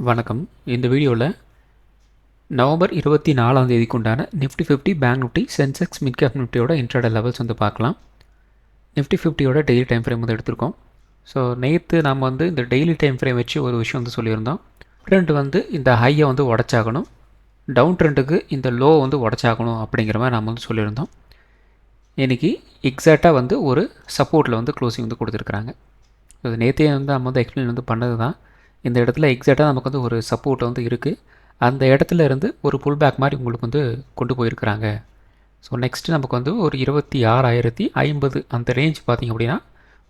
வணக்கம். இந்த வீடியோவில் நவம்பர் 24ஆம் தேதிக்கு உண்டான Nifty 50 bank Nifty Sensex mid cap நிஃப்டியோட இன்ட்ராடே லெவல்ஸ் வந்து பார்க்கலாம். நிஃப்டி 50யோட டெய்லி டைம் ஃப்ரேம் வந்து எடுத்திருக்கோம். ஸோ நேற்று நம்ம வந்து இந்த டெய்லி டைம் ஃப்ரேம் வச்சு ஒரு விஷயம் வந்து சொல்லியிருந்தோம். ட்ரெண்ட் வந்து இந்த ஹையை வந்து உடச்சாகணும், டவுன் ட்ரெண்டுக்கு இந்த லோ வந்து உடச்சாகணும் அப்படிங்கிற மாதிரி நம்ம வந்து சொல்லியிருந்தோம். இன்றைக்கி எக்ஸாக்டாக வந்து ஒரு சப்போர்ட்டில் வந்து க்ளோசிங் வந்து கொடுத்துருக்குறாங்க. அது நேற்றே வந்து நம்ம வந்து எக்ஸ்பிளைன் வந்து பண்ணது தான். இந்த இடத்துல எக்ஸாக்டாக நமக்கு வந்து ஒரு சப்போர்ட் வந்து இருக்குது. அந்த இடத்துல இருந்து ஒரு புல் பேக் மாதிரி உங்களுக்கு வந்து கொண்டு போயிருக்கிறாங்க. ஸோ நெக்ஸ்ட்டு நமக்கு வந்து ஒரு 26,050 அந்த ரேஞ்ச் பார்த்திங்க அப்படின்னா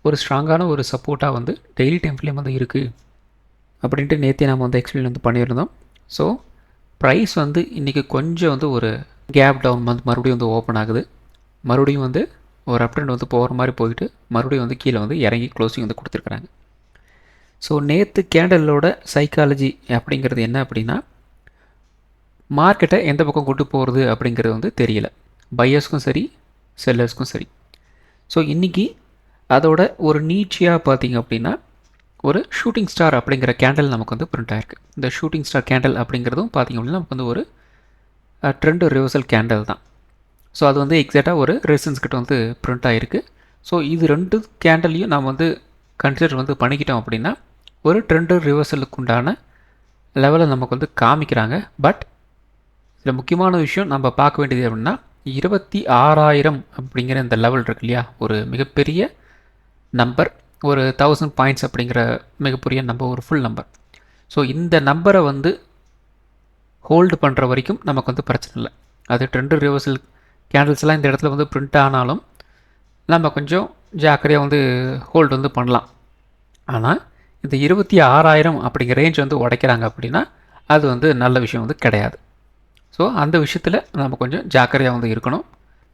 ஒரு ஸ்ட்ராங்கான ஒரு சப்போர்ட்டாக வந்து டெய்லி டைம் ஃப்ரேம் வந்து இருக்குது அப்படின்ட்டு நேற்றே நம்ம வந்து எக்ஸ்பிளைன் வந்து பண்ணியிருந்தோம். ஸோ ப்ரைஸ் வந்து இன்றைக்கி கொஞ்சம் வந்து ஒரு கேப் டவுன் வந்து மறுபடியும் வந்து ஓப்பன் ஆகுது. மறுபடியும் வந்து ஒரு அப் ட்ரெண்ட் வந்து போகிற மாதிரி போயிட்டு மறுபடியும் வந்து கீழே வந்து இறங்கி க்ளோசிங் வந்து கொடுத்துருக்குறாங்க. ஸோ நேற்று கேண்டலோட சைக்காலஜி அப்படிங்கிறது என்ன அப்படின்னா, மார்க்கெட்டை எந்த பக்கம் கொண்டு போகிறது அப்படிங்கிறது வந்து தெரியல, பையர்ஸ்க்கும் சரி செல்லர்ஸ்க்கும் சரி. ஸோ இன்றைக்கி அதோட ஒரு நீட்சியாக பார்த்திங்க அப்படின்னா ஒரு ஷூட்டிங் ஸ்டார் அப்படிங்கிற கேண்டல் நமக்கு வந்து பிரிண்ட் ஆகிருக்கு. இந்த ஷூட்டிங் ஸ்டார் கேண்டல் அப்படிங்கிறதும் பார்த்திங்க அப்படின்னா நமக்கு வந்து ஒரு ட்ரெண்ட் ரிவர்சல் கேண்டல் தான். ஸோ அது வந்து எக்ஸாக்டாக ஒரு ரெசிஸ்டன்ஸ் கிட்ட வந்து பிரிண்ட் ஆகிருக்கு. ஸோ இது ரெண்டு கேண்டல்லையும் நாம் வந்து கன்சிடர் வந்து பண்ணிக்கிட்டோம் அப்படின்னா ஒரு ட்ரெண்டு ரிவர்சலுக்கு உண்டான லெவலை நமக்கு வந்து காமிக்கிறாங்க. பட் இதில் முக்கியமான விஷயம் நம்ம பார்க்க வேண்டியது அப்படின்னா 26,000 அப்படிங்கிற இந்த லெவல் இருக்கு இல்லையா, ஒரு மிகப்பெரிய நம்பர், ஒரு 1000 பாயிண்ட்ஸ் அப்படிங்கிற மிகப்பெரிய நம்பர், ஒரு ஃபுல் நம்பர். ஸோ இந்த நம்பரை வந்து ஹோல்டு பண்ணுற வரைக்கும் நமக்கு வந்து பிரச்சனை இல்லை. அது ட்ரெண்டு ரிவர்சல் கேண்டில்ஸ்லாம் இந்த இடத்துல வந்து பிரிண்ட் ஆனாலும் நம்ம கொஞ்சம் ஜாக்கிரதையாக வந்து ஹோல்டு வந்து பண்ணலாம். ஆனால் இந்த 26,000 அப்படிங்கிற ரேஞ்ச் வந்து உடைக்கிறாங்க அப்படின்னா அது வந்து நல்ல விஷயம் வந்து கிடையாது. ஸோ அந்த விஷயத்தில் நம்ம கொஞ்சம் ஜாக்கிரதையாக வந்து இருக்கணும்.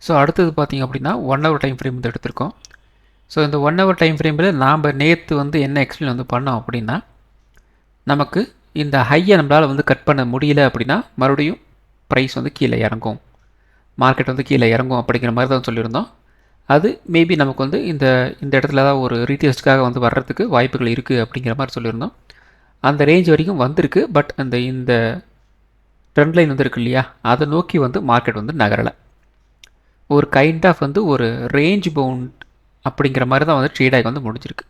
ஸோ அடுத்தது பார்த்திங்க அப்படின்னா 1 ஹவர் டைம் ஃப்ரேம் வந்து எடுத்திருக்கோம். ஸோ இந்த 1 ஹவர் டைம் ஃப்ரேமில் நாம் நேற்று வந்து என்ன எக்ஸ்பிளைன் வந்து பண்ணோம் அப்படின்னா, நமக்கு இந்த ஹையை நம்மளால் வந்து கட் பண்ண முடியல அப்படின்னா மறுபடியும் ப்ரைஸ் வந்து கீழே இறங்கும், மார்க்கெட் வந்து கீழே இறங்கும் அப்படிங்கிற மாதிரி தான் சொல்லியிருந்தோம். அது மேபி நமக்கு வந்து இந்த இடத்துல தான் ஒரு ரீடெஸ்ட்டுக்காக வந்து வர்றதுக்கு வாய்ப்புகள் இருக்குது அப்படிங்கிற மாதிரி சொல்லியிருந்தோம். அந்த ரேஞ்ச் வரைக்கும் வந்திருக்கு. பட் இந்த ட்ரெண்ட் லைன் வந்து இருக்கு இல்லையா, அதை நோக்கி வந்து மார்க்கெட் வந்து நகரலை. ஒரு கைண்ட் ஆஃப் வந்து ஒரு ரேஞ்ச் பவுண்ட் அப்படிங்கிற மாதிரி தான் வந்து ட்ரேடாகி வந்து முடிஞ்சிருக்கு.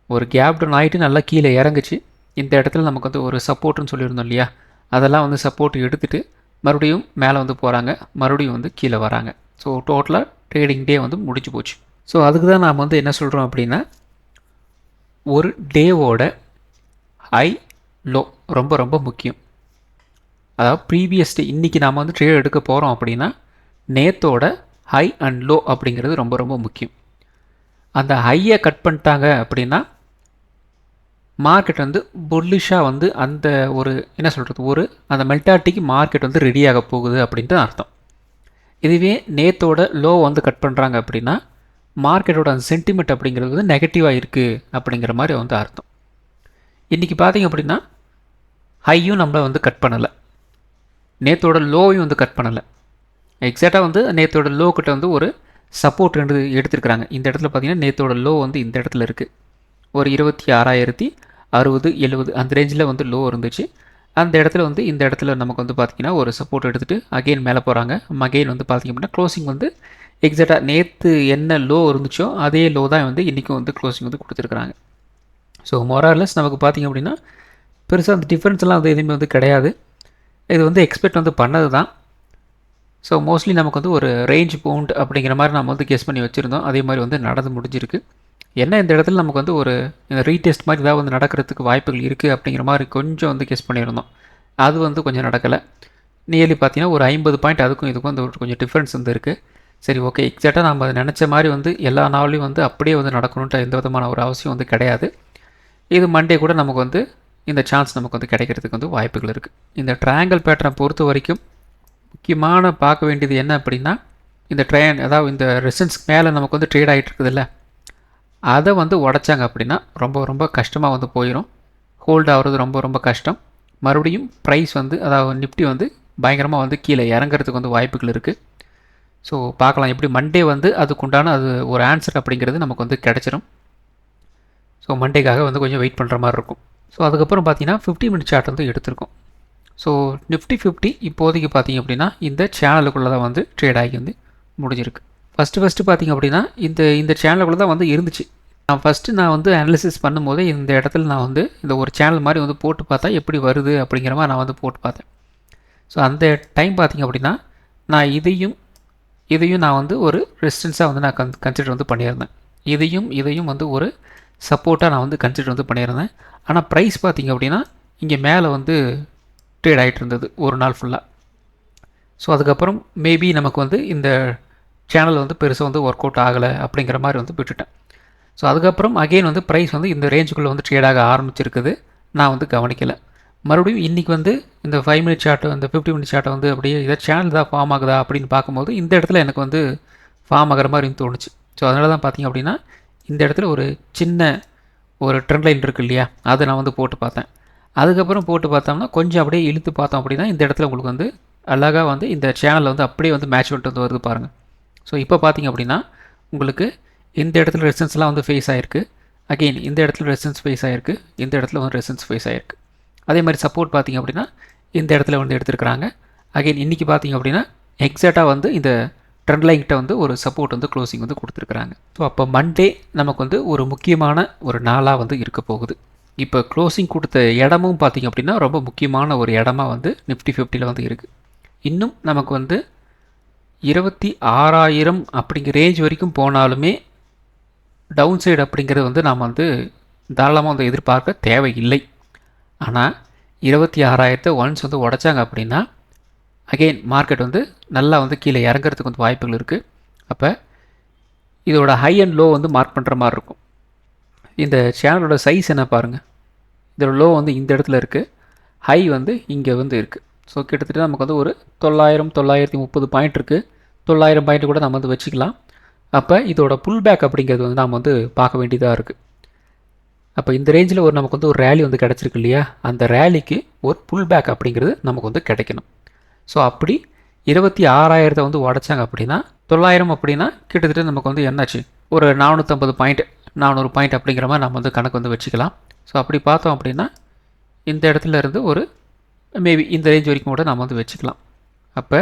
ஒரு கேப் டவுன் ஆகிட்டு நல்லா கீழே இறங்குச்சு. இந்த இடத்துல நமக்கு வந்து ஒரு சப்போர்ட்டுன்னு சொல்லியிருந்தோம் இல்லையா, அதெல்லாம் வந்து சப்போர்ட் எடுத்துகிட்டு மறுபடியும் மேலே வந்து போகிறாங்க, மறுபடியும் வந்து கீழே வராங்க. ஸோ டோட்டலாக ட்ரேடிங் டே வந்து முடிஞ்சு போச்சு. ஸோ அதுக்கு தான் நாம் வந்து என்ன சொல்கிறோம் அப்படின்னா, ஒரு டேவோட ஹை லோ ரொம்ப ரொம்ப முக்கியம். அதாவது ப்ரீவியஸ் டே, இன்றைக்கி நாம் வந்து ட்ரேட் எடுக்க போகிறோம் அப்படின்னா நேத்தோட ஹை அண்ட் லோ அப்படிங்கிறது ரொம்ப ரொம்ப முக்கியம். அந்த ஹையை கட் பண்ணிட்டாங்க அப்படின்னா மார்க்கெட் வந்து புல்லிஷாக வந்து அந்த ஒரு என்ன சொல்கிறது, ஒரு அந்த மெல்டாட்டிக்கு மார்க்கெட் வந்து ரெடியாக போகுது அப்படின்ட்டு அர்த்தம். இதுவே நேத்தோட லோ வந்து கட் பண்ணுறாங்க அப்படின்னா மார்க்கெட்டோட அந்த சென்டிமெண்ட் அப்படிங்கிறது வந்து நெகட்டிவாக இருக்குது அப்படிங்கிற மாதிரி வந்து அர்த்தம். இன்றைக்கி பார்த்திங்க அப்படின்னா ஹையும் நம்மளை வந்து கட் பண்ணலை, நேத்தோட லோவையும் வந்து கட் பண்ணலை. எக்ஸாக்டாக வந்து நேத்தோட லோ கிட்ட வந்து ஒரு சப்போர்ட் ரெண்டு எடுத்துருக்குறாங்க. இந்த இடத்துல பார்த்திங்கன்னா நேத்தோட லோ வந்து இந்த இடத்துல இருக்குது, ஒரு 26,060-70 அந்த ரேஞ்சில் வந்து லோ இருந்துச்சு. அந்த இடத்துல வந்து இந்த இடத்துல நமக்கு வந்து பார்த்திங்கன்னா ஒரு சப்போர்ட் எடுத்துகிட்டு அகெயின் மேலே போகிறாங்க. அகெயின் வந்து பார்த்திங்க அப்படின்னா க்ளோசிங் வந்து எக்ஸாக்டாக நேற்று என்ன லோ இருந்துச்சோ அதே லோ தான் வந்து இன்றைக்கும் வந்து க்ளோசிங் வந்து கொடுத்துருக்குறாங்க. ஸோ மோரார்லெஸ் நமக்கு பார்த்திங்க அப்படின்னா பெருசாக அந்த டிஃப்ரென்ஸ்லாம் வந்து எதுவுமே வந்து கிடையாது. இது வந்து எக்ஸ்பெக்ட் வந்து பண்ணது தான். ஸோ மோஸ்ட்லி நமக்கு வந்து ஒரு ரேஞ்ச் பவுண்ட் அப்படிங்கிற மாதிரி நம்ம வந்து கெஸ் பண்ணி வச்சுருந்தோம். அதே மாதிரி வந்து நடந்து முடிஞ்சிருக்கு. என்ன இந்த இடத்துல நமக்கு வந்து ஒரு ரீடெஸ்ட் மாதிரி ஏதாவது வந்து நடக்கிறதுக்கு வாய்ப்புகள் இருக்குது அப்படிங்கிற மாதிரி கொஞ்சம் வந்து கெஸ் பண்ணியிருந்தோம். அது வந்து கொஞ்சம் நடக்கலை. நியர்லி பார்த்தீங்கன்னா ஒரு 50 பாயிண்ட் அதுக்கும் இதுக்கும் வந்து கொஞ்சம் டிஃப்ரென்ஸ் வந்து இருக்குது. சரி, ஓகே, எக்ஸாக்டாக நம்ம அதை நினச்ச மாதிரி வந்து எல்லா நாள்லையும் வந்து அப்படியே வந்து நடக்கணுன்ட்டு எந்த விதமான ஒரு அவசியம் வந்து கிடையாது. இது மண்டே கூட நமக்கு வந்து இந்த சான்ஸ் நமக்கு வந்து கிடைக்கிறதுக்கு வந்து வாய்ப்புகள் இருக்குது. இந்த ட்ரையாங்கிள் பேட்டர்னை பொறுத்த வரைக்கும் முக்கியமான பார்க்க வேண்டியது என்ன அப்படின்னா, இந்த அதாவது இந்த ரெசிஸ்டன்ஸ்க்கு மேலே நமக்கு வந்து ட்ரேட் ஆகிட்டு இருக்குதுல்ல, அதை வந்து உடைச்சாங்க அப்படின்னா ரொம்ப ரொம்ப கஷ்டமாக வந்து போயிடும். ஹோல்ட் ஆகிறது ரொம்ப ரொம்ப கஷ்டம். மறுபடியும் ப்ரைஸ் வந்து அதாவது நிஃப்டி வந்து பயங்கரமாக வந்து கீழே இறங்கிறதுக்கு வந்து வாய்ப்புகள் இருக்குது. ஸோ பார்க்கலாம் எப்படி மண்டே வந்து அதுக்குண்டான அது ஒரு ஆன்சர் அப்படிங்கிறது நமக்கு வந்து கிடச்சிரும். ஸோ மண்டேக்காக வந்து கொஞ்சம் வெயிட் பண்ணுற மாதிரி இருக்கும். ஸோ அதுக்கப்புறம் பார்த்தீங்கன்னா 50 மினிட் சார்ட் வந்து எடுத்திருக்கோம். ஸோ நிஃப்டி 50 இப்போதைக்கு பார்த்தீங்க அப்படின்னா இந்த சேனலுக்குள்ளே தான் வந்து ட்ரேட் ஆகி வந்து முடிஞ்சிருக்கு. ஃபஸ்ட்டு பார்த்தீங்க அப்படின்னா இந்த இந்த சேனலுக்குள்ளே தான் வந்து இருந்துச்சு. நான் வந்து அனாலிசிஸ் பண்ணும்போது இந்த இடத்துல நான் வந்து இந்த ஒரு சேனல் மாதிரி வந்து போட்டு பார்த்தா எப்படி வருது அப்படிங்கிற மாதிரி நான் வந்து போட்டு பார்த்தேன். ஸோ அந்த டைம் பார்த்தீங்க அப்படின்னா நான் இதையும் நான் வந்து ஒரு ரெசிஸ்டன்ஸாக வந்து நான் கன்சிடர் வந்து பண்ணியிருந்தேன். இதையும் வந்து ஒரு சப்போர்ட்டாக நான் வந்து கன்சிடர் வந்து பண்ணியிருந்தேன். ஆனால் ப்ரைஸ் பார்த்தீங்க அப்படின்னா இங்கே மேலே வந்து ட்ரேட் ஆகிட்டு இருந்தது ஒரு நாள் ஃபுல்லாக. ஸோ அதுக்கப்புறம் மேபி நமக்கு வந்து இந்த சேனல் வந்து பெருசாக வந்து ஒர்க் அவுட் ஆகலை அப்படிங்கிற மாதிரி வந்து விட்டுட்டேன். ஸோ அதுக்கப்புறம் அகெயின் வந்து ப்ரைஸ் வந்து இந்த ரேஞ்சுக்குள்ளே வந்து ட்ரேட் ஆக ஆரம்பிச்சிருக்குது. நான் வந்து கவனிக்கலை. மறுபடியும் இன்றைக்கி வந்து இந்த 5 மினிட் சார்ட்டு இந்த 50 மினிட் சார்ட்டை வந்து அப்படியே இதை சேனல் தான் ஃபார்ம் ஆகுதா அப்படின்னு பார்க்கும்போது இந்த இடத்துல எனக்கு வந்து ஃபார்ம் ஆகிற மாதிரி தோணுச்சு. ஸோ அதனால தான் பார்த்தீங்க அப்படின்னா இந்த இடத்துல ஒரு சின்ன ஒரு ட்ரெண்ட் லைன் இருக்குது இல்லையா, அதை நான் வந்து போட்டு பார்த்தேன். அதுக்கப்புறம் போட்டு பார்த்தோம்னா கொஞ்சம் அப்படியே இழுத்து பார்த்தோம் அப்படின்னா இந்த இடத்துல உங்களுக்கு வந்து அழகாக வந்து இந்த சேனலில் வந்து அப்படியே வந்து மேட்ச் பண்ணிட்டு வந்து வருது பாருங்கள். ஸோ இப்போ பார்த்தீங்க அப்படின்னா உங்களுக்கு இந்த இடத்துல ரெசிஸ்டன்ஸ்லாம் வந்து ஃபேஸ் ஆகிருக்கு. அகெயின் இந்த இடத்துல ரெசிஸ்டன்ஸ் ஃபேஸ் ஆகிருக்கு. இந்த இடத்துல வந்து ரெசிஸ்டன்ஸ் ஃபேஸ் ஆகிருக்கு. அதே மாதிரி சப்போர்ட் பார்த்தீங்க அப்படின்னா இந்த இடத்துல வந்து எடுத்துருக்குறாங்க. அகெயின் இன்றைக்கி பார்த்தீங்க அப்படின்னா எக்ஸாக்டாக வந்து இந்த ட்ரெண்ட் லைன்கிட்ட வந்து ஒரு சப்போர்ட் வந்து க்ளோசிங் வந்து கொடுத்துருக்குறாங்க. ஸோ அப்போ மண்டே நமக்கு வந்து ஒரு முக்கியமான ஒரு நாளாக வந்து இருக்க போகுது. இப்போ க்ளோசிங் கொடுத்த இடமும் பார்த்திங்க அப்படின்னா ரொம்ப முக்கியமான ஒரு இடமா வந்து நிஃப்டி 50 வந்து இருக்குது. இன்னும் நமக்கு வந்து 26,000 அப்படிங்கிற ரேஞ்ச் வரைக்கும் போனாலுமே டவுன் சைடு அப்படிங்கிறது வந்து நாம் வந்து தாராளமாக வந்து எதிர்பார்க்க தேவையில்லை. ஆனால் 26,000 ஒன்ஸ் வந்து உடைச்சாங்க அப்படின்னா அகெயின் மார்க்கெட் வந்து நல்லா வந்து கீழே இறங்குறதுக்கு வந்து வாய்ப்புகள் இருக்குது. அப்போ இதோட ஹை அண்ட் லோ வந்து மார்க் பண்ணுற மாதிரி இருக்கும். இந்த சேனலோட சைஸ் என்ன பாருங்கள். இதோட லோ வந்து இந்த இடத்துல இருக்குது, ஹை வந்து இங்கே வந்து இருக்குது. ஸோ கிட்டத்தட்ட நமக்கு வந்து ஒரு 930 பாயிண்ட் இருக்குது. 900 பாயிண்ட் கூட நம்ம வந்து வச்சுக்கலாம். அப்போ இதோட புல் பேக் அப்படிங்கிறது வந்து நாம் வந்து பார்க்க வேண்டியதாக இருக்குது. அப்போ இந்த ரேஞ்சில் ஒரு நமக்கு வந்து ஒரு ரேலி வந்து கிடச்சிருக்கு இல்லையா, அந்த ரேலிக்கு ஒரு புல் பேக் அப்படிங்கிறது நமக்கு வந்து கிடைக்கணும். ஸோ அப்படி 26,000 வந்து உடைச்சாங்க அப்படின்னா 900 அப்படின்னா கிட்டத்தட்ட நமக்கு வந்து என்னாச்சு, ஒரு 450 பாயிண்ட் 400 பாயிண்ட் அப்படிங்கிற மாதிரி நம்ம வந்து கணக்கு வந்து வச்சுக்கலாம். ஸோ அப்படி பார்த்தோம் அப்படின்னா இந்த இடத்துல இருந்து ஒரு மேபி இந்த ரேஞ்ச் வரைக்கும் கூட நம்ம வந்து வச்சுக்கலாம். அப்போ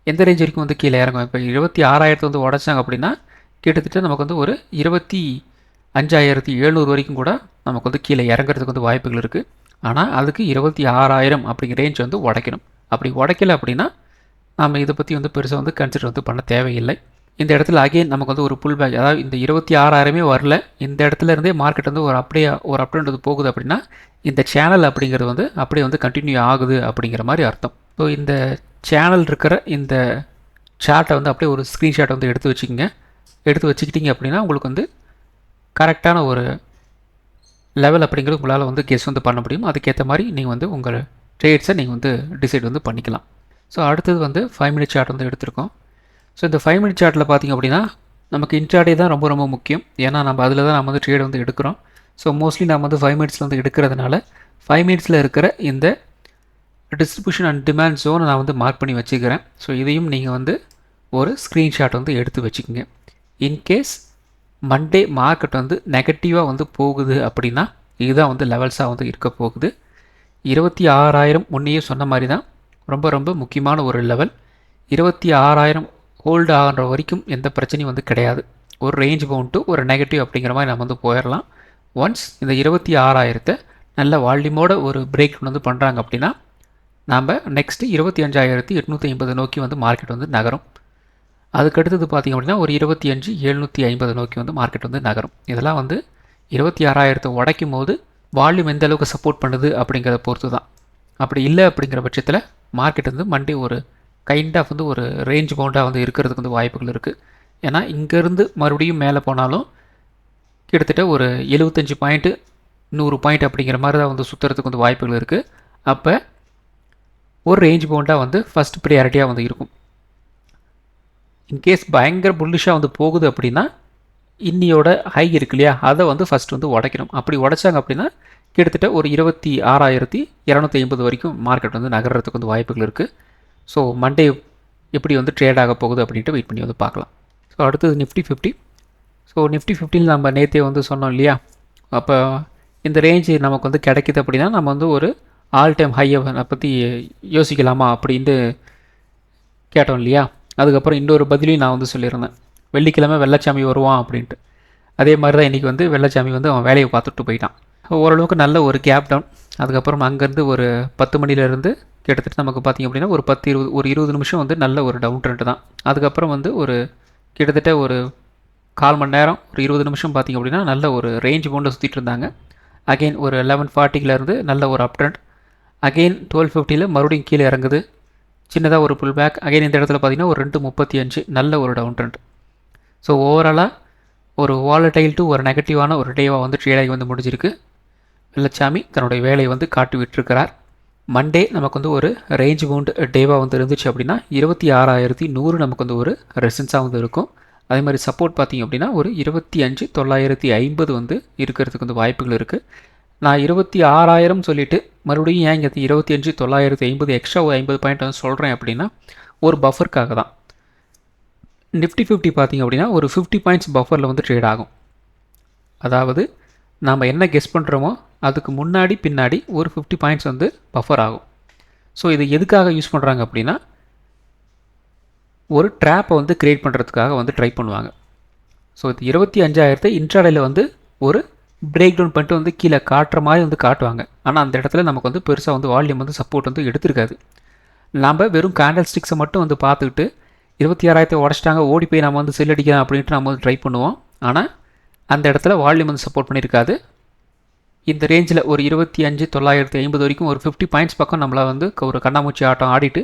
எந்த ரேஞ்ச் வரைக்கும் வந்து கீழே இறங்கும். இப்போ 26,000 வந்து உடைச்சாங்க அப்படின்னா கிட்டத்தட்ட நமக்கு வந்து ஒரு 25,700 வரைக்கும் கூட நமக்கு வந்து கீழே இறங்குறதுக்கு வந்து வாய்ப்புகள் இருக்குது. ஆனால் அதுக்கு 26,000 அப்படிங்கிற ரேஞ்ச் வந்து உடைக்கணும். அப்படி உடைக்கலை அப்படின்னா நம்ம இதை பற்றி வந்து பெருசாக வந்து கன்சிடர் வந்து பண்ண தேவையில்லை. இந்த இடத்துல அகெயின் நமக்கு வந்து ஒரு புல் பேக், அதாவது இந்த 26,000 வரல, இந்த இடத்துல இருந்தே மார்க்கெட் வந்து ஒரு அப்டேன்றது போகுது அப்படின்னா இந்த சேனல் அப்படிங்கிறது வந்து அப்படியே வந்து கண்டினியூ ஆகுது அப்படிங்கிற மாதிரி அர்த்தம். ஸோ இந்த சேனல் இருக்கிற இந்த சார்ட்டை வந்து அப்படியே ஒரு ஸ்க்ரீன்ஷாட் வந்து எடுத்து வச்சுக்கிட்டிங்க அப்படின்னா உங்களுக்கு வந்து கரெக்டான ஒரு லெவல் அப்படிங்கிறது உங்களால் வந்து கெஸ் வந்து பண்ண முடியும். அதுக்கேற்ற மாதிரி நீங்கள் வந்து உங்கள் ட்ரேட்ஸை நீங்கள் வந்து டிசைட் வந்து பண்ணிக்கலாம். ஸோ அடுத்தது வந்து 5 மினிட் சார்ட் வந்து எடுத்திருக்கோம். ஸோ இந்த 5 மினிட் சார்ட்டில் பார்த்திங்க அப்படின்னா நமக்கு இன்ட்ராடே தான் ரொம்ப ரொம்ப முக்கியம். ஏன்னா நம்ம அதில் தான் நம்ம வந்து ட்ரேட் வந்து எடுக்கிறோம். ஸோ மோஸ்ட்லி நம்ம வந்து 5 மினிட்ஸில் வந்து எடுக்கிறதுனால 5 மினிட்ஸில் இருக்கிற இந்த டிஸ்ட்ரிபியூஷன் அண்ட் டிமாண்ட் ஜோனை நான் வந்து மார்க் பண்ணி வச்சுக்கிறேன். ஸோ இதையும் நீங்கள் வந்து ஒரு ஸ்க்ரீன்ஷாட் வந்து எடுத்து வச்சுக்கோங்க. இன்கேஸ் மண்டே மார்க்கெட் வந்து நெகட்டிவாக வந்து போகுது அப்படின்னா இதுதான் வந்து லெவல்ஸாக வந்து இருக்க போகுது. 26,000 முன்னையே சொன்ன மாதிரி தான் ரொம்ப ரொம்ப முக்கியமான ஒரு லெவல். 26,000 ஹோல்டு ஆகிற வரைக்கும் எந்த பிரச்சனையும் வந்து கிடையாது. ஒரு ரேஞ்ச் பவுண்டு ஒரு நெகட்டிவ் அப்படிங்கிற மாதிரி நம்ம வந்து போயிடலாம். ஒன்ஸ் இந்த 26,000 நல்ல வால்யூமோட ஒரு பிரேக் வந்து பண்ணுறாங்க அப்படின்னா நாம் நெக்ஸ்ட்டு 25,850 நோக்கி வந்து மார்க்கெட் வந்து நகரும். அதுக்கடுத்தது பார்த்திங்க அப்படின்னா ஒரு 25,750 நோக்கி வந்து மார்க்கெட் வந்து நகரும். இதெல்லாம் வந்து 26,000 உடைக்கும் போது வால்யூம் எந்த அளவுக்கு சப்போர்ட் பண்ணுது அப்படிங்கிறத பொறுத்து தான். அப்படி இல்லை அப்படிங்கிற பட்சத்தில் மார்க்கெட் வந்து மண்டே ஒரு கைண்ட் ஆஃப் வந்து ஒரு ரேஞ்ச் பவுண்டாக வந்து இருக்கிறதுக்கு வந்து வாய்ப்புகள் இருக்குது. ஏன்னா இங்கேருந்து மறுபடியும் மேலே போனாலும் கிட்டத்தட்ட ஒரு 75 பாயிண்ட்டு 100 பாயிண்ட் அப்படிங்கிற மாதிரி தான் வந்து சுற்றுறதுக்கு வந்து வாய்ப்புகள் இருக்குது. அப்போ ஒரு ரேஞ்ச் பவுண்டாக வந்து ஃபஸ்ட் ப்ரியாரிட்டியாக வந்து இருக்கும். இன்கேஸ் பயங்கர புல்லிஷாக வந்து போகுது அப்படின்னா இன்னியோட ஹை இருக்கு இல்லையா, அதை வந்து ஃபஸ்ட் வந்து உடைக்கணும். அப்படி உடைச்சாங்க அப்படின்னா கிட்டத்தட்ட ஒரு 26,250 வரைக்கும் மார்க்கெட் வந்து நகர்றதுக்கு வந்து வாய்ப்புகள் இருக்குது. ஸோ மண்டே எப்படி வந்து ட்ரேட் ஆக போகுது அப்படின்ட்டு வெயிட் பண்ணி வந்து பார்க்கலாம். ஸோ அடுத்தது நிஃப்டி 50. ஸோ நிஃப்டி 50 நம்ம நேற்றே வந்து சொன்னோம் இல்லையா, அப்போ இந்த ரேஞ்சு நமக்கு வந்து கிடைக்குது அப்படின்னா நம்ம வந்து ஒரு ஆல் டைம் ஹையை பற்றி யோசிக்கலாமா அப்படின்ட்டு கேட்டோம் இல்லையா. அதுக்கப்புறம் இன்னொரு பதிலையும் நான் வந்து சொல்லியிருந்தேன், வெள்ளிக்கிழமை வெள்ளச்சாமி வருவான் அப்படின்ட்டு. அதே மாதிரி தான் இன்றைக்கி வந்து வெள்ளச்சாமி வந்து அவன் வேலையை பார்த்துட்டு போயிட்டான். ஓரளவுக்கு நல்ல ஒரு கேப் டவுன். அதுக்கப்புறம் அங்கேருந்து ஒரு 10 மணிலேருந்து கிட்டத்தட்ட நமக்கு பார்த்திங்க அப்படின்னா ஒரு 20 நிமிஷம் வந்து நல்ல ஒரு டவுன் ட்ரெண்ட் தான். அதுக்கப்புறம் வந்து ஒரு கிட்டத்தட்ட ஒரு 1/4 மணி நேரம் ஒரு 20 நிமிஷம் பார்த்திங்க அப்படின்னா நல்ல ஒரு ரேஞ்ச் பவுண்டில் சுற்றிட்டு இருந்தாங்க. அகெயின் ஒரு 11:40 நல்ல ஒரு அப் ட்ரெண்ட். அகெயின் 12:50 மறுபடியும் கீழே இறங்குது, சின்னதாக ஒரு புல் பேக். அகெயின் இந்த இடத்துல பார்த்திங்கன்னா ஒரு 2:35 நல்ல ஒரு டவுன் ட்ரெண்ட். ஸோ ஓவராலாக ஒரு வாலடைல் டு ஒரு நெகட்டிவான ஒரு டேவாக வந்து ட்ரேடாகி வந்து முடிஞ்சிருக்கு. வெள்ளச்சாமி தன்னுடைய வேலையை வந்து காட்டி விட்டுருக்கிறார். மண்டே நமக்கு வந்து ஒரு ரேஞ்ச் பவுண்ட் டேவாக வந்து இருந்துச்சு அப்படின்னா 26,100 நமக்கு வந்து ஒரு ரெசன்ஸாக வந்து இருக்கும். அதே மாதிரி சப்போர்ட் பார்த்திங்க அப்படின்னா ஒரு 25,950 வந்து இருக்கிறதுக்கு வந்து வாய்ப்புகள் இருக்குது. நான் 26,000 சொல்லிவிட்டு மறுபடியும் ஏன் இங்கே 25,950 எக்ஸ்ட்ரா ஒரு 50 பாயிண்ட் வந்து சொல்கிறேன் அப்படின்னா ஒரு பஃபருக்காக தான். நிஃப்டி 50 பார்த்திங்க அப்படின்னா ஒரு 50 பாயிண்ட்ஸ் பஃபரில் வந்து ட்ரேட் ஆகும். அதாவது நாம் என்ன கெஸ் பண்ணுறோமோ அதுக்கு முன்னாடி பின்னாடி ஒரு 50 பாயிண்ட்ஸ் வந்து பஃபர் ஆகும். ஸோ இது எதுக்காக யூஸ் பண்ணுறாங்க அப்படின்னா ஒரு ட்ராப்பை வந்து க்ரியேட் பண்ணுறதுக்காக வந்து ட்ரை பண்ணுவாங்க. ஸோ இது 25,000 இன்ட்ராடேயில் வந்து ஒரு பிரேக் டவுன் பண்ணிட்டு வந்து கீழே காட்டுற மாதிரி வந்து காட்டுவாங்க. ஆனால் அந்த இடத்துல நமக்கு வந்து பெருசாக வந்து வால்யூம் வந்து சப்போர்ட் வந்து எடுத்திருக்காது. நம்ம வெறும் கேண்டல் ஸ்டிக்ஸை மட்டும் வந்து பார்த்துக்கிட்டு 26,000 உடச்சிட்டாங்க, ஓடி போய் நம்ம வந்து செல் அடிக்கலாம் அப்படின்ட்டு நம்ம வந்து ட்ரை பண்ணுவோம். ஆனால் அந்த இடத்துல வால்யூம் வந்து சப்போர்ட் பண்ணியிருக்காது. இந்த ரேஞ்சில் ஒரு 25,950 வரைக்கும் ஒரு 50 பாயிண்ட்ஸ் பக்கம் நம்மளை வந்து ஒரு கண்ணாமூச்சி ஆட்டம் ஆடிட்டு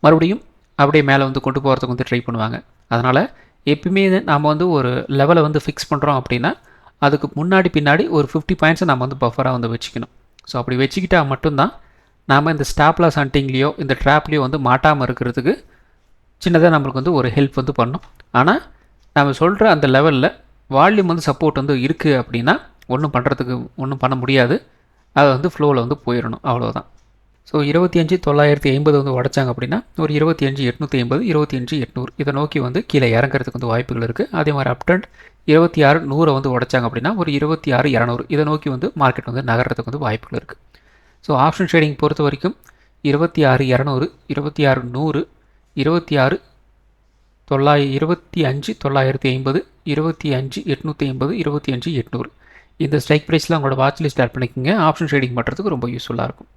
மறுபடியும் அப்படியே மேலே வந்து கொண்டு போகிறதுக்கு வந்து ட்ரை பண்ணுவாங்க. அதனால் எப்பயுமே நாம் வந்து ஒரு லெவலை வந்து ஃபிக்ஸ் பண்ணுறோம் அப்படின்னா அதுக்கு முன்னாடி பின்னாடி ஒரு 50 பாயிண்ட்ஸை நம்ம வந்து பஃபராக வந்து வச்சுக்கணும். ஸோ அப்படி வச்சுக்கிட்டால் மட்டும்தான் நாம் இந்த ஸ்டாப் லாஸ் ஹண்டிங்லேயோ இந்த ட்ராப்லேயோ வந்து மாட்டாமல் இருக்கிறதுக்கு சின்னதாக நம்மளுக்கு வந்து ஒரு ஹெல்ப் வந்து பண்ணும். ஆனால் நம்ம சொல்கிற அந்த லெவலில் வால்யூம் வந்து சப்போர்ட் வந்து இருக்குது அப்படின்னா ஒன்றும் பண்ண முடியாது. அது வந்து ஃப்ளோவில் வந்து போயிடணும், அவ்வளோதான். ஸோ 25,950 வந்து உடச்சாங்க அப்படின்னா ஒரு 25,850 25,800 இதை நோக்கி வந்து கீழே இறங்குறதுக்கு வந்து வாய்ப்புகள் இருக்குது. அதே மாதிரி அப்ட்ரெண்ட் 26,100 வந்து உடச்சாங்க அப்படின்னா ஒரு 26,200 இதை நோக்கி வந்து மார்க்கெட் வந்து நகர்றதுக்கு வந்து வாய்ப்புகள் இருக்குது. ஸோ ஆப்ஷன் ட்ரேடிங் பொறுத்த வரைக்கும் 26,200 26,100 25,950 25,850 25,800 இந்த ஸ்ட்ரைக் ப்ரைஸில் உங்களோட வாட்ச் லிஸ்ட் ஆட் பண்ணிக்கோங்க. ஆப்ஷன் ட்ரேடிங் பண்ணுறதுக்கு ரொம்ப யூஸ்ஃபுல்லாக இருக்கும்.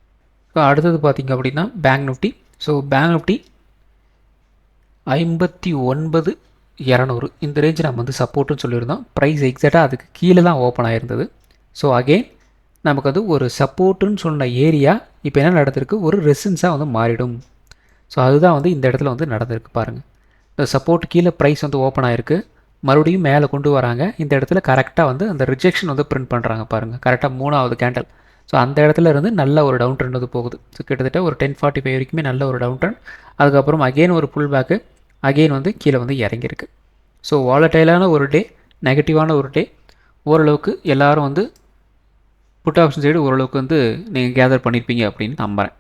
ஸோ அடுத்தது பார்த்திங்க அப்படின்னா bank Nifty. So bank Nifty 59,200 இந்த ரேஞ்சு நம்ம வந்து சப்போர்ட்டுன்னு சொல்லியிருந்தோம். ப்ரைஸ் எக்ஸாக்டாக அதுக்கு கீழே தான் ஓப்பன் ஆகிருந்தது. ஸோ அகெயின் நமக்கு வந்து ஒரு சப்போர்ட்டுன்னு சொன்ன ஏரியா இப்போ என்ன நடந்திருக்கு, ஒரு ரெசிஸ்டன்ஸாக வந்து மாறிடும். ஸோ அதுதான் வந்து இந்த இடத்துல வந்து நடந்திருக்கு பாருங்கள். இந்த சப்போர்ட் கீழே ப்ரைஸ் வந்து ஓப்பன் ஆகிருக்கு, மறுபடியும் மேலே கொண்டு வராங்க. இந்த இடத்துல கரெக்டாக வந்து அந்த ரிஜெக்ஷன் வந்து பிரிண்ட் பண்ணுறாங்க பாருங்கள், கரெக்டாக 3வது கேண்டல். ஸோ அந்த இடத்துல இருந்து நல்ல ஒரு டவுன் ட்ரெண்ட் வந்து போகுது. ஸோ கிட்டத்தட்ட ஒரு 10:45 வரைக்குமே நல்ல ஒரு டவுன் ட்ரெண்ட். அதுக்கப்புறம் அகெயின் ஒரு புல் பேக்கு, அகெயின் வந்து கீழே வந்து இறங்கியிருக்கு. ஸோ வாலடைலான ஒரு டே, நெகட்டிவான ஒரு டே. ஓரளவுக்கு எல்லோரும் வந்து புட் ஆப்ஷன் சைடு ஓரளவுக்கு வந்து நீங்கள் கேதர் பண்ணியிருப்பீங்க அப்படின்னு நம்புகிறேன்.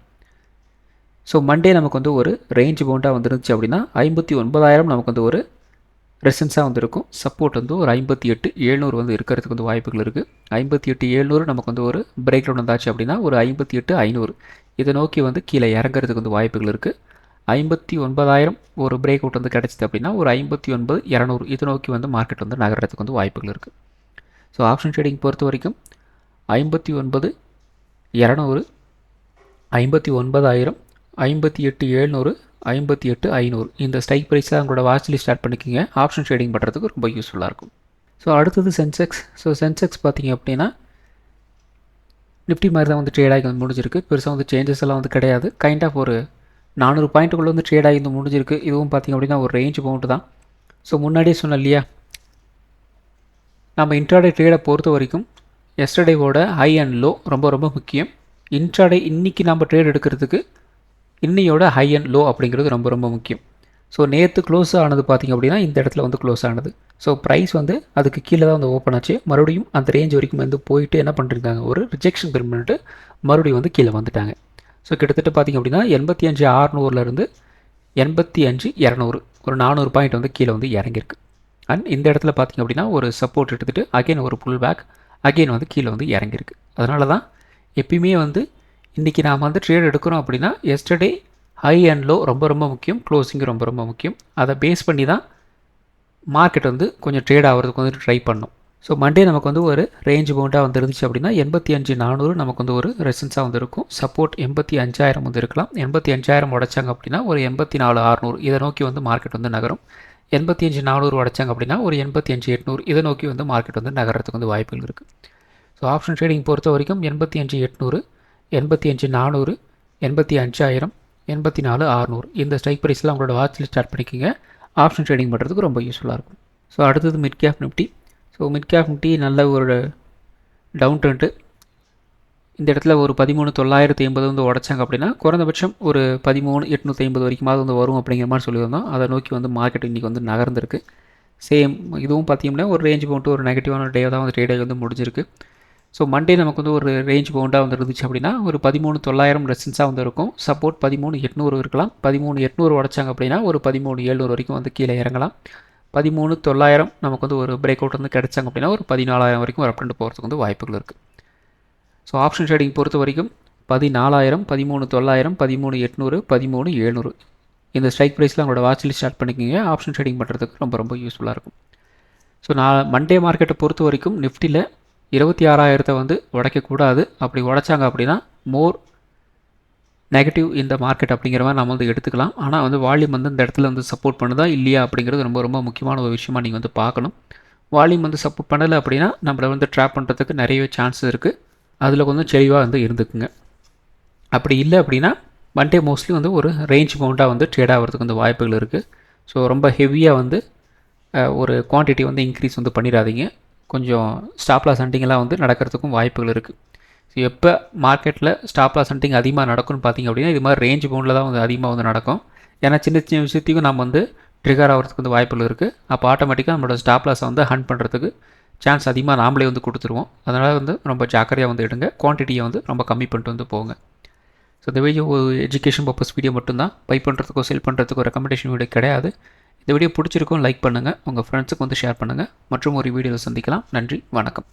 ஸோ மண்டே நமக்கு வந்து ஒரு ரேஞ்ச் பவுண்டாக வந்துருந்துச்சு அப்படின்னா 59,000 நமக்கு வந்து ஒரு ரெசன்ஸாக வந்து இருக்கும். சப்போர்ட் வந்து ஒரு 58,700 வந்து இருக்கிறதுக்கு வந்து வாய்ப்புகள் இருக்குது. 58,700 நமக்கு வந்து ஒரு பிரேக் டவுன் வந்தாச்சு அப்படின்னா ஒரு 58,500 இதை நோக்கி வந்து கீழே இறங்குறதுக்கு வந்து வாய்ப்புகள் இருக்குது. 59,000 ஒரு பிரேக் அவுட் வந்து கிடச்சிது அப்படின்னா ஒரு 59,200 இதை நோக்கி வந்து மார்க்கெட் வந்து நகர்றதுக்கு வந்து வாய்ப்புகள் இருக்குது. ஸோ ஆப்ஷன் ட்ரேடிங் பொறுத்த வரைக்கும் 59,200 59,000 58,700 58,500 இந்த ஸ்ட்ரைக் ப்ரைஸாக உங்களோட வாட்ச் லிஸ்ட் ஸ்டார்ட் பண்ணிக்கோங்க. ஆப்ஷன் ட்ரேடிங் பண்ணுறதுக்கு ரொம்ப யூஸ்ஃபுல்லாக இருக்கும். ஸோ அடுத்தது சென்செக்ஸ். ஸோ சென்செக்ஸ் பார்த்திங்க அப்படின்னா நிஃப்டி மாதிரி தான் வந்து ட்ரேட் ஆகி வந்து முடிஞ்சிருக்கு. பெருசாக வந்து சேஞ்சஸ் எல்லாம் வந்து கிடையாது. கைண்ட் ஆஃப் ஒரு 400 பாயிண்ட்டுக்குள்ளே வந்து ட்ரேட் ஆகி வந்து முடிஞ்சிருக்கு. இதுவும் பார்த்திங்க அப்படின்னா ஒரு ரேஞ்ச் பவுண்ட் தான். ஸோ முன்னாடியே சொன்னோம் இல்லையா, நம்ம இன்ட்ராடே ட்ரேடை பொறுத்த வரைக்கும் எஸ்டர்டேவோட ஹை அண்ட் லோ ரொம்ப ரொம்ப முக்கியம். இன்ட்ராடே இன்றைக்கி நம்ம ட்ரேட் எடுக்கிறதுக்கு இன்னையோட ஹை அண்ட் லோ அப்படிங்கிறது ரொம்ப ரொம்ப முக்கியம். ஸோ நேற்று க்ளோஸ் ஆனது பார்த்திங்க அப்படின்னா இந்த இடத்துல வந்து க்ளோஸ் ஆனது. ஸோ ப்ரைஸ் வந்து அதுக்கு கீழே தான் வந்து ஓப்பன் ஆச்சு. மறுபடியும் அந்த ரேஞ்ச் வரைக்கும் வந்து போயிட்டு என்ன பண்ணிருக்காங்க, ஒரு ரிஜெக்ஷன் பெர்மனெண்ட்டு மறுபடியும் வந்து கீழே வந்துட்டாங்க. ஸோ கிட்டத்தட்ட பார்த்திங்க அப்படின்னா 85,600 85,200 ஒரு 400 பாயிண்ட் வந்து கீழே வந்து இறங்கியிருக்கு. அண்ட் இந்த இடத்துல பார்த்திங்க அப்படின்னா ஒரு சப்போர்ட் எடுத்துகிட்டு அகைன் ஒரு புல் பேக், அகெயின் வந்து கீழே வந்து இறங்கியிருக்கு. அதனால தான் எப்பயுமே வந்து இன்றைக்கி நாம் வந்து ட்ரேட் எடுக்கிறோம் அப்படின்னா எஸ்டர்டே ஹை அண்ட் லோ ரொம்ப ரொம்ப முக்கியம், க்ளோசிங் ரொம்ப ரொம்ப முக்கியம். அதை பேஸ் பண்ணி தான் மார்க்கெட் வந்து கொஞ்சம் ட்ரேட் ஆகிறதுக்கு வந்து ட்ரை பண்ணோம். ஸோ மண்டே நமக்கு வந்து ஒரு ரேஞ்ச் பவுண்டாக வந்து இருந்துச்சு அப்படின்னா 85,400 நமக்கு வந்து ஒரு ரெசன்ஸாக வந்து இருக்கும். சப்போர்ட் 85,000 வந்து இருக்கலாம். 85,000 உடைச்சாங்க அப்படின்னா ஒரு 84,600 இதை நோக்கி வந்து மார்க்கெட் வந்து நகரும். 85,400 உடைச்சாங்க அப்படின்னா ஒரு 85,800 இதை நோக்கி வந்து மார்க்கெட் வந்து நகரத்துக்கு வந்து வாய்ப்புகள் இருக்குது. ஸோ ஆப்ஷன் ட்ரேடிங் பொறுத்த வரைக்கும் 85,800, 85,400, 85,000, 84,600 இந்த ஸ்ட்ரைக் ப்ரைஸில் உங்களோட வாட்சில் ஸ்டார்ட் பண்ணிக்கோங்க. ஆப்ஷன் ட்ரேடிங் பண்ணுறதுக்கு ரொம்ப யூஸ்ஃபுல்லாக இருக்கும். ஸோ அடுத்தது mid cap Nifty. So mid cap Nifty நல்ல ஒரு டவுன் ட்ரெண்டு. இந்த இடத்துல ஒரு 13,980 வந்து உடைச்சாங்க அப்படின்னா குறைந்தபட்சம் ஒரு 13,850 வரைக்குமாவது வந்து வரும் அப்படிங்கிற மாதிரி சொல்லியிருந்தோம். அதை நோக்கி வந்து மார்க்கெட் இன்றைக்கி வந்து நகர்ந்துருக்கு. சேம் இதுவும் பார்த்தீங்கன்னா ஒரு ரேஞ்ச் பவுண்டு ஒரு நெகட்டிவான டே தான் வந்து ட்ரேடாக வந்து முடிஞ்சிருக்கு. ஸோ மண்டே நமக்கு வந்து ஒரு ரேஞ்ச் பவுண்டாக வந்து இருந்துச்சு அப்படின்னா ஒரு 13,900 ரெசிஸ்டன்ஸாக வந்து இருக்கும். சப்போர்ட் 13,800 இருக்கலாம். 13,800 உடைச்சாங்க அப்படின்னா ஒரு 13,700 வரைக்கும் வந்து கீழே இறங்கலாம். 13,900 நமக்கு வந்து ஒரு பிரேக் அவுட் வந்து கிடைச்சாங்க அப்படின்னா ஒரு 14,000 வரைக்கும் ஒரு அப்டெண்ட் போகிறதுக்கு வந்து வாய்ப்புகள் இருக்குது. ஸோ ஆப்ஷன் ட்ரேடிங் பொறுத்த வரைக்கும் 14,000, 13,900, 13,800, 13,700 இந்த ஸ்ட்ரைக் ப்ரைஸில் உங்களோட வாட்சில் ஸ்டார்ட் பண்ணிக்கிங்க. ஆப்ஷன் ட்ரேடிங் பண்ணுறதுக்கு ரொம்ப ரொம்ப யூஸ்ஃபுல்லாக இருக்கும். ஸோ நான் மண்டே மார்க்கெட்டை பொறுத்த வரைக்கும் நிஃப்டியில் 26,000 வந்து உடைக்கக்கூடாது. அப்படி உடைச்சாங்க அப்படின்னா மோர் நெகட்டிவ் இந்த மார்க்கெட் அப்படிங்கிற மாதிரி நம்ம வந்து எடுத்துக்கலாம். ஆனால் வந்து வால்யூம் வந்து இந்த இடத்துல வந்து சப்போர்ட் பண்ணுதா இல்லையா அப்படிங்கிறது ரொம்ப ரொம்ப முக்கியமான ஒரு விஷயமா நீங்கள் வந்து பார்க்கணும். வால்யூம் வந்து சப்போர்ட் பண்ணலை அப்படின்னா நம்மளை வந்து ட்ராப் பண்ணுறதுக்கு நிறையவே சான்ஸ் இருக்குது. அதில் கொஞ்சம் தெளிவாக வந்து இருந்துக்குங்க. அப்படி இல்லை அப்படின்னா மண்டே மோஸ்ட்லி வந்து ஒரு ரேஞ்ச் பவுண்டாக வந்து ட்ரேட் ஆகிறதுக்கு வந்து வாய்ப்புகள் இருக்குது. ஸோ ரொம்ப ஹெவியாக வந்து ஒரு குவான்டிட்டி வந்து இன்க்ரீஸ் வந்து பண்ணிடாதீங்க. கொஞ்சம் ஸ்டாப் லாஸ் ஹண்டிங்கெல்லாம் வந்து நடக்கிறதுக்கும் வாய்ப்புகள் இருக்குது. ஸோ எப்போ மார்க்கெட்டில் ஸ்டாப் லாஸ் ஹண்டிங் அதிகமாக நடக்கும்னு பார்த்தீங்க அப்படின்னா இது மாதிரி ரேஞ்ச் பவுண்டில் தான் வந்து அதிகமாக வந்து நடக்கும். ஏன்னா சின்ன சின்ன விஷயத்தையும் நம்ம வந்து ட்ரிகர் ஆகிறதுக்கு வந்து வாய்ப்புகள் இருக்குது. அப்போ ஆட்டோமேட்டிக்காக நம்மளோட ஸ்டாப் லாஸை வந்து ஹண்ட் பண்ணுறதுக்கு சான்ஸ் அதிகமாக நாமளே வந்து கொடுத்துருவோம். அதனால் வந்து ரொம்ப ஜாக்கிரதையாக வந்து எடுங்க. குவான்டிட்டியை வந்து ரொம்ப கம்மி பண்ணிட்டு வந்து போங்க. ஸோ இந்த வீடியோ ஒரு எஜுகேஷன் பர்பஸ் வீடியோ மட்டும்தான். பை பண்ணுறதுக்கோ செல் பண்ணுறதுக்கோ ரெக்கமெண்டேஷன் வீடியோ கிடையாது. இந்த வீடியோ பிடிச்சிருக்கும் லைக் பண்ணுங்கள், உங்கள் ஃப்ரெண்ட்ஸுக்கு வந்து ஷேர் பண்ணுங்கள். மற்றும் ஒரு வீடியோவில் சந்திக்கலாம். நன்றி, வணக்கம்.